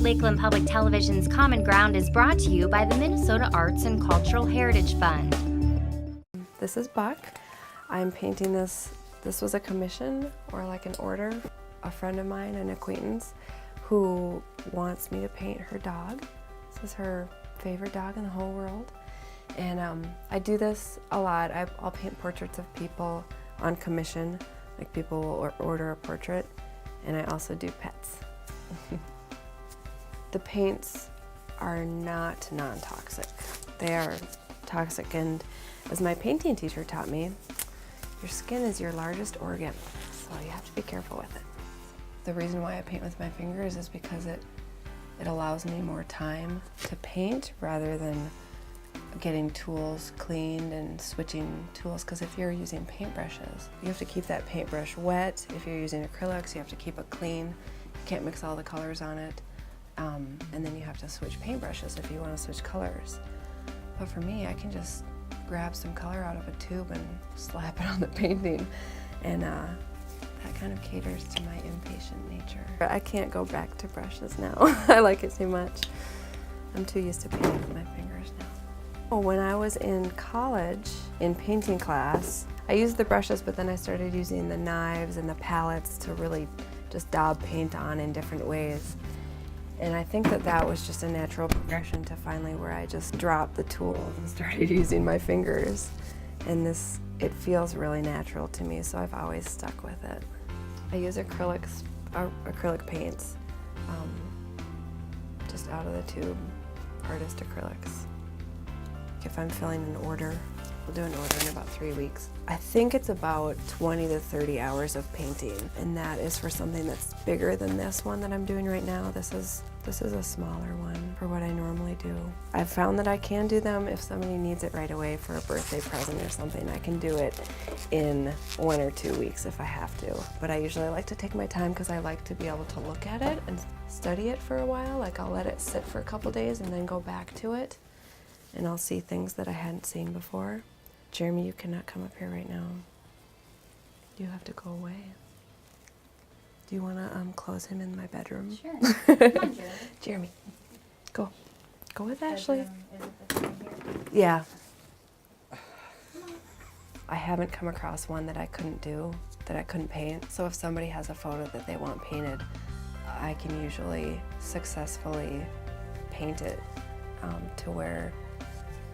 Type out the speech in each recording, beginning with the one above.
Lakeland Public Television's Common Ground is brought to you by the Minnesota Arts and Cultural Heritage Fund. This is Buck. I'm painting this. This was a commission or like an order. A friend of mine, an acquaintance, who wants me to paint her dog. This is her favorite dog in the whole world. And I do this a lot. I'll paint portraits of people on commission, like people will order a portrait, and I also do pets. The paints are not non-toxic. They are toxic, and as my painting teacher taught me, your skin is your largest organ, so you have to be careful with it. The reason why I paint with my fingers is because it allows me more time to paint rather than getting tools cleaned and switching tools, because if you're using paintbrushes, you have to keep that paintbrush wet. If you're using acrylics, you have to keep it clean. You can't mix all the colors on it. And then you have to switch paintbrushes if you want to switch colors. But for me, I can just grab some color out of a tube and slap it on the painting. And that kind of caters to my impatient nature. I can't go back to brushes now. I like it too much. I'm too used to painting with my fingers now. When I was in college, in painting class, I used the brushes, but then I started using the knives and the palettes to really just daub paint on in different ways. And I think that was just a natural progression to finally where I just dropped the tools and started using my fingers. And it feels really natural to me, so I've always stuck with it. I use acrylic paints, just out of the tube, artist acrylics. If I'm filling an order, we'll do an order in about 3 weeks. I think it's about 20 to 30 hours of painting, and that is for something that's bigger than this one that I'm doing right now. This is a smaller one for what I normally do. I've found that I can do them if somebody needs it right away for a birthday present or something. I can do it in 1 or 2 weeks if I have to. But I usually like to take my time because I like to be able to look at it and study it for a while. Like I'll let it sit for a couple days and then go back to it, and I'll see things that I hadn't seen before. Jeremy, you cannot come up here right now. You have to go away. Do you want to close him in my bedroom? Sure. Come on, Jeremy. Jeremy, go. Go with Ashley. Is it this one here? Yeah. I haven't come across one that I couldn't do, that I couldn't paint. So if somebody has a photo that they want painted, I can usually successfully paint it to where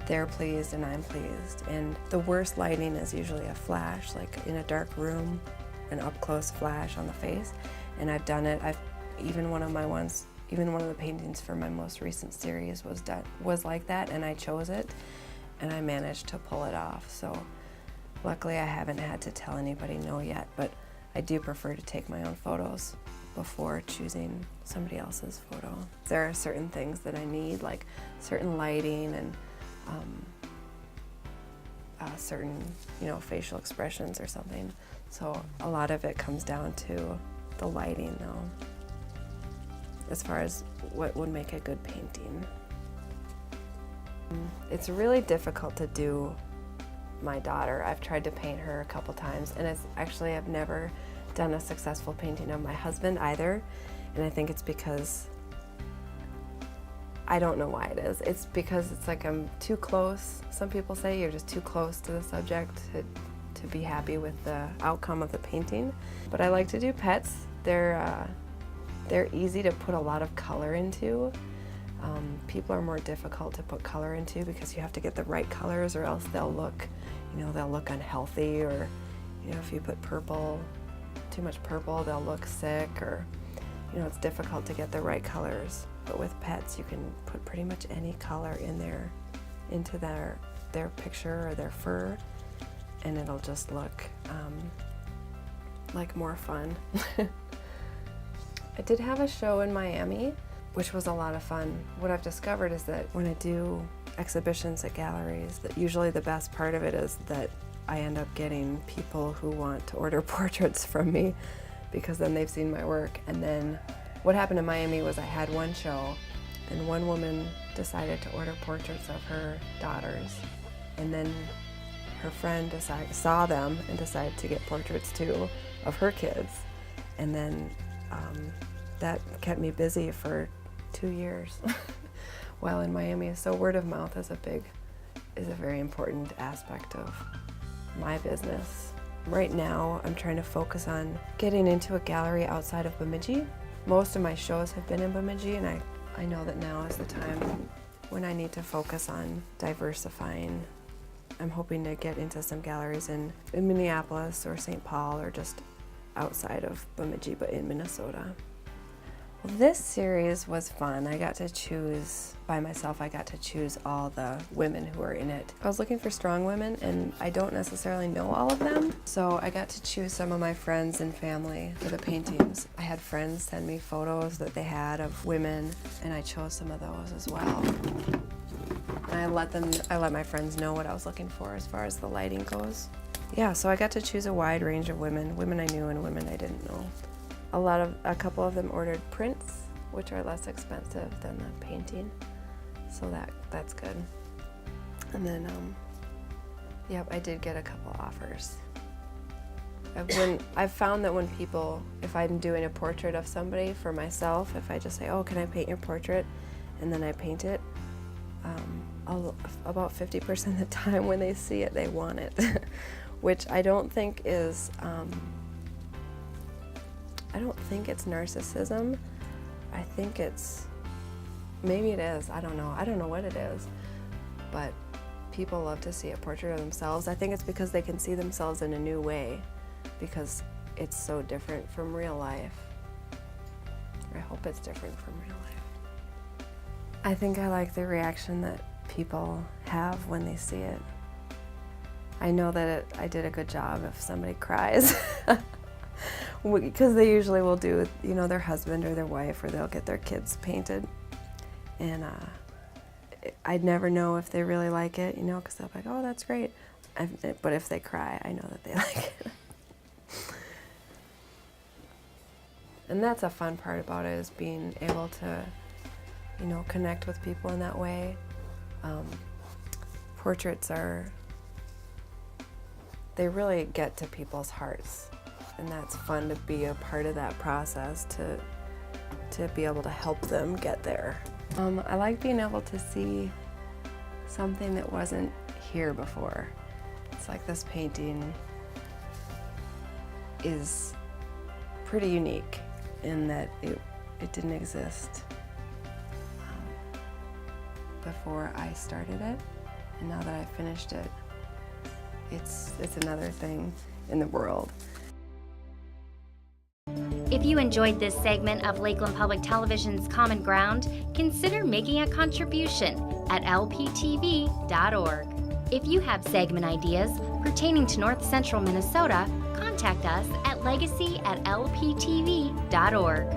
they're pleased and I'm pleased. And the worst lighting is usually a flash, like in a dark room, an up-close flash on the face. And I've done it. Even one of the paintings for my most recent series was like that, and I chose it, and I managed to pull it off. So luckily I haven't had to tell anybody no yet, but I do prefer to take my own photos before choosing somebody else's photo. There are certain things that I need, like certain lighting and certain, facial expressions or something. So a lot of it comes down to the lighting, though, as far as what would make a good painting. It's really difficult to do my daughter. I've tried to paint her a couple times, and I've never done a successful painting of my husband either, and I think it's because I don't know why it is. It's because it's like I'm too close. Some people say you're just too close to the subject to be happy with the outcome of the painting. But I like to do pets. They're easy to put a lot of color into. People are more difficult to put color into because you have to get the right colors, or else they'll look unhealthy, or if you put too much purple, they'll look sick, or it's difficult to get the right colors. But with pets, you can put pretty much any color in there into their picture or their fur, and it'll just look like more fun. I did have a show in Miami, which was a lot of fun. What I've discovered is that when I do exhibitions at galleries, that usually the best part of it is that I end up getting people who want to order portraits from me, because then they've seen my work. And then what happened in Miami was I had one show, and one woman decided to order portraits of her daughters, and then her friend saw them and decided to get portraits too of her kids. And then that kept me busy for 2 years while in Miami. So word of mouth is a very important aspect of my business. Right now, I'm trying to focus on getting into a gallery outside of Bemidji. Most of my shows have been in Bemidji, and I know that now is the time when I need to focus on diversifying. I'm hoping to get into some galleries in Minneapolis or St. Paul or just outside of Bemidji, but in Minnesota. Well, this series was fun. I got to choose by myself. I got to choose all the women who were in it. I was looking for strong women, and I don't necessarily know all of them, so I got to choose some of my friends and family for the paintings. I had friends send me photos that they had of women, and I chose some of those as well. And I let my friends know what I was looking for as far as the lighting goes. Yeah, so I got to choose a wide range of women I knew and women I didn't know. A couple of them ordered prints, which are less expensive than the painting, so that's good. And then, yep, I did get a couple offers. I've found that when people, if I'm doing a portrait of somebody for myself, if I just say, oh, can I paint your portrait, and then I paint it, about 50% of the time when they see it, they want it, which I don't think is, I don't think it's narcissism. I think maybe it is, I don't know. I don't know what it is, but people love to see a portrait of themselves. I think it's because they can see themselves in a new way, because it's so different from real life. I hope it's different from real life. I think I like the reaction that people have when they see it. I know that I did a good job if somebody cries. Because they usually will do, their husband or their wife, or they'll get their kids painted. And I'd never know if they really like it, because they'll be like, oh, that's great. But if they cry, I know that they like it. And that's a fun part about it, is being able to, connect with people in that way. Portraits they really get to people's hearts. And that's fun to be a part of that process, to be able to help them get there. I like being able to see something that wasn't here before. It's like this painting is pretty unique in that it didn't exist before I started it, and now that I've finished it, it's another thing in the world. If you enjoyed this segment of Lakeland Public Television's Common Ground, consider making a contribution at lptv.org. If you have segment ideas pertaining to North Central Minnesota, contact us at legacy@lptv.org.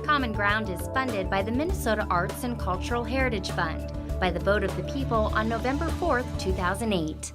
Common Ground is funded by the Minnesota Arts and Cultural Heritage Fund by the vote of the people on November 4th, 2008.